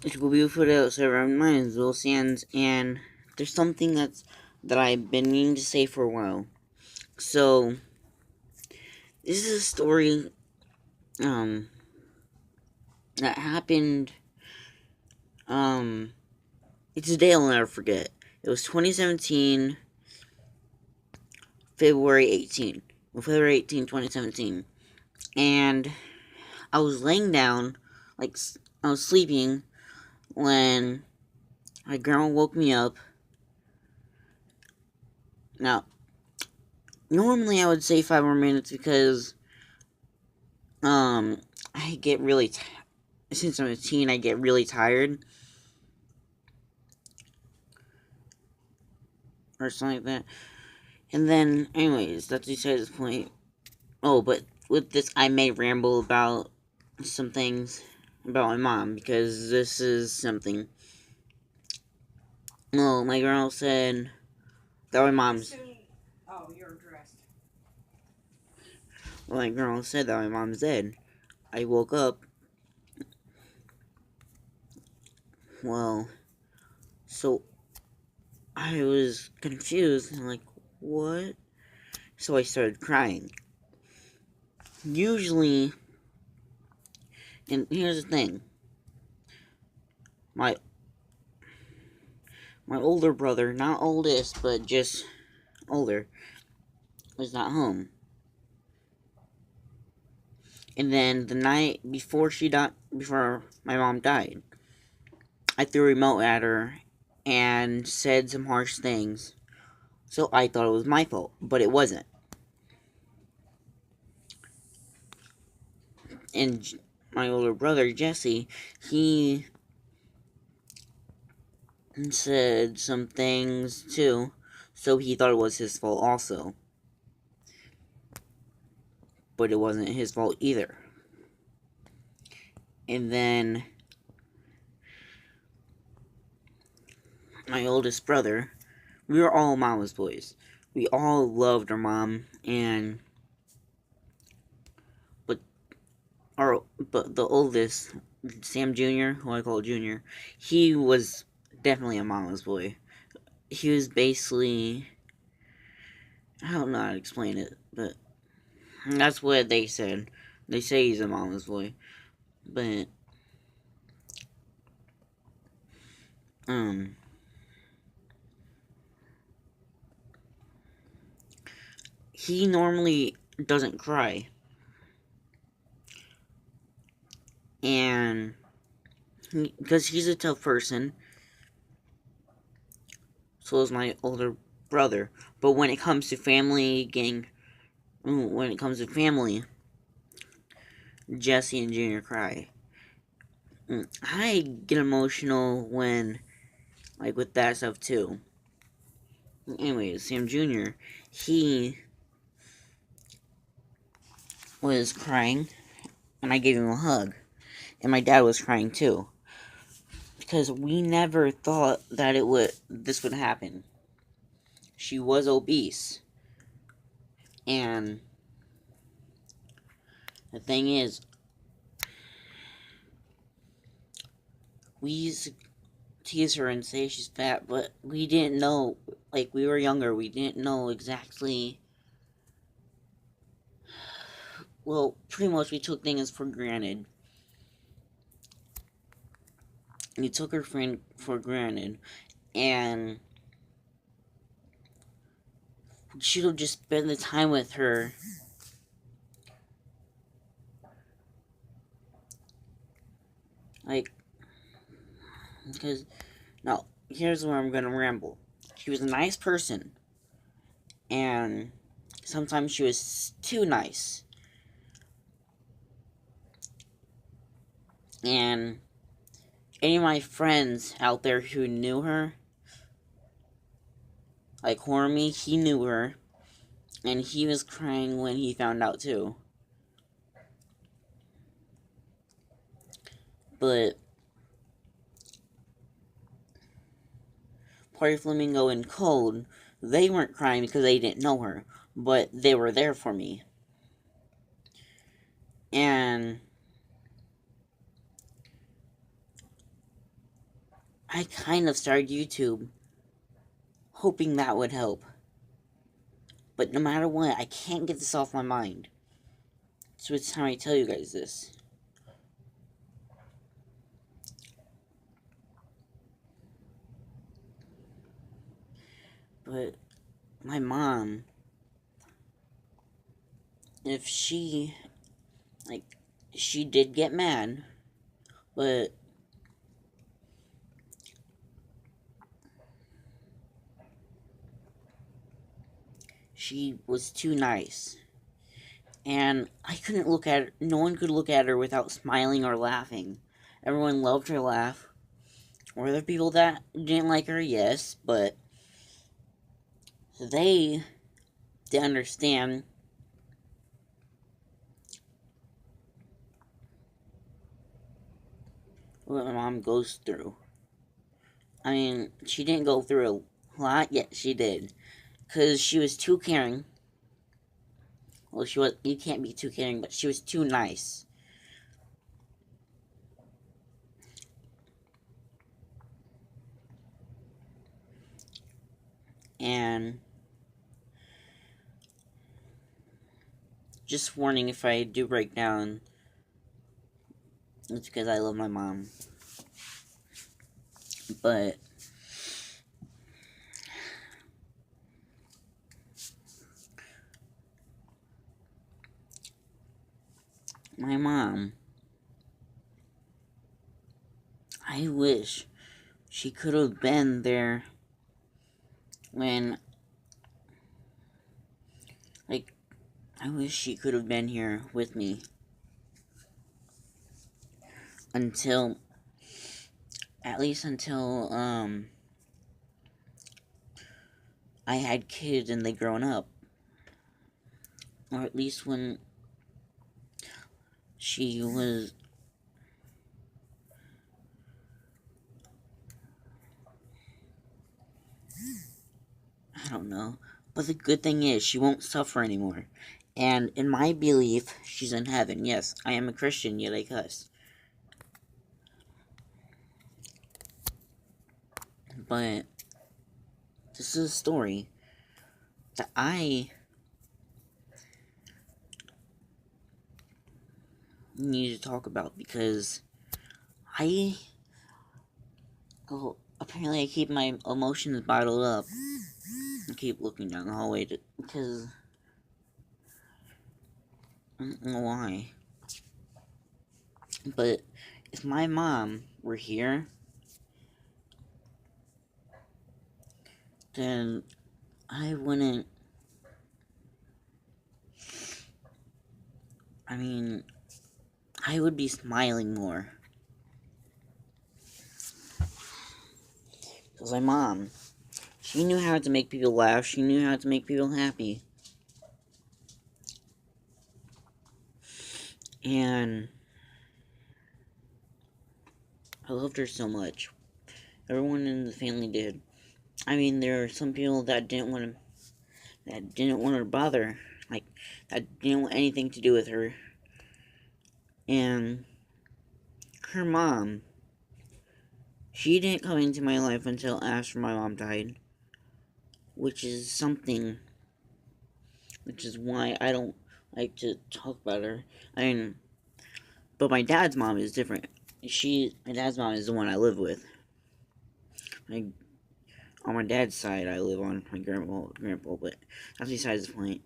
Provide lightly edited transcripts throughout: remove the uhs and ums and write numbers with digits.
It's will be for the server. My name is willsans, and there's something that I've been meaning to say for a while. So this is a story that happened. It's a day I'll never forget. It was 2017, February 18. February 18, 2017. And I was laying down, like, I was sleeping, when my grandma woke me up. Now, normally I would say 5 more minutes because, I get really, since I'm a teen, I get really tired. Or something like that. And then, anyways, that's beside this point. Oh, but with this, I may ramble about some things about my mom, because this is something. Well, my girl said that my mom's. Oh, you're dressed. Well, my girl said that my mom's dead. I woke up. Well, so I was confused and like, what? So I started crying. Usually, and here's the thing, my older brother, not oldest, but just older, was not home. And then the night before before my mom died, I threw a remote at her and said some harsh things. So I thought it was my fault, but it wasn't. And my older brother, Jesse, he said some things too, so he thought it was his fault also. But it wasn't his fault either. And then my oldest brother, we were all mama's boys. We all loved our mom, and but but the oldest, Sam Jr., who I call Junior, he was definitely a mama's boy. He was basically, I don't know how to explain it, but that's what they said. They say he's a mama's boy, but um, he normally doesn't cry, and because he's a tough person, so is my older brother. But when it comes to when it comes to family, Jesse and Junior cry. I get emotional when, like, with that stuff too. Anyways, Sam Jr., he was crying, and I gave him a hug. And my dad was crying too. Because we never thought that this would happen. She was obese. And the thing is, we used to tease her and say she's fat, but we didn't know, like, we were younger, we didn't know exactly. Well, pretty much we took things for granted. We took her friend for granted, and we should have just spent the time with her. Like, because, now, here's where I'm gonna ramble. She was a nice person, and sometimes she was too nice. And any of my friends out there who knew her, like Hormy, he knew her, and he was crying when he found out too. But Party Flamingo and Cold, they weren't crying because they didn't know her, but they were there for me. And I kind of started YouTube hoping that would help. But no matter what, I can't get this off my mind. So it's time I tell you guys this. But my mom, if she, like, she did get mad, but she was too nice. And I couldn't look at her, no one could look at her without smiling or laughing. Everyone loved her laugh. Were there people that didn't like her? Yes, but they didn't understand what my mom goes through. I mean, she didn't go through a lot, yet she did. Because she was too caring. Well, she was, you can't be too caring, but she was too nice. And just warning, if I do break down, it's because I love my mom. But my mom, I wish she could have been there when, like, I wish she could have been here with me until, at least until, I had kids and they grown up. Or at least when she was, I don't know. But the good thing is, she won't suffer anymore. And in my belief, she's in heaven. Yes, I am a Christian, yet I cuss. But this is a story that I need to talk about because I, oh, apparently I keep my emotions bottled up. I keep looking down the hallway because I don't know why. But if my mom were here, then I wouldn't. I mean, I would be smiling more. Because my mom, she knew how to make people laugh, she knew how to make people happy. And I loved her so much. Everyone in the family did. I mean, there are some people that didn't want to bother, like that didn't want anything to do with her. And her mom, she didn't come into my life until after my mom died, which is something, which is why I don't like to talk about her. I mean, but my dad's mom is different. My dad's mom is the one I live with. My, on my dad's side, I live on my grandpa, but that's besides the point.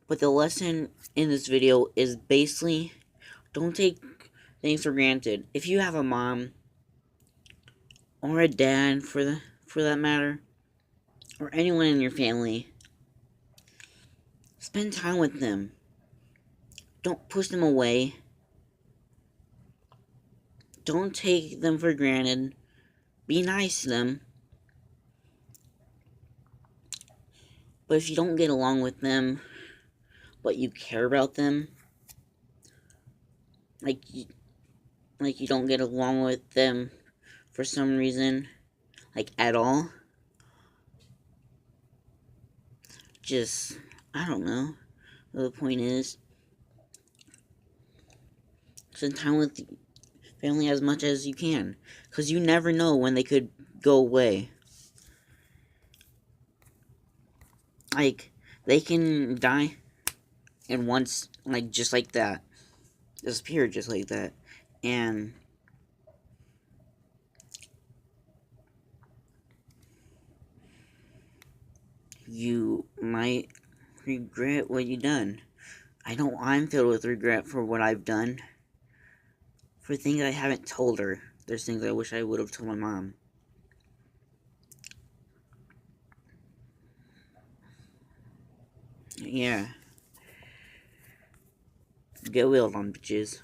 But the lesson in this video is basically, don't take things for granted. If you have a mom, or a dad for that matter, or anyone in your family, spend time with them. Don't push them away. Don't take them for granted. Be nice to them. But if you don't get along with them, but you care about them, like you don't get along with them for some reason, like at all, just, I don't know. The point is, spend time with family as much as you can, because you never know when they could go away. Like, they can die and once, like, just like that, disappear just like that, and you might regret what you done. I know I'm filled with regret for what I've done, for things I haven't told her. There's things I wish I would have told my mom. Yeah. Get willed on, bitches.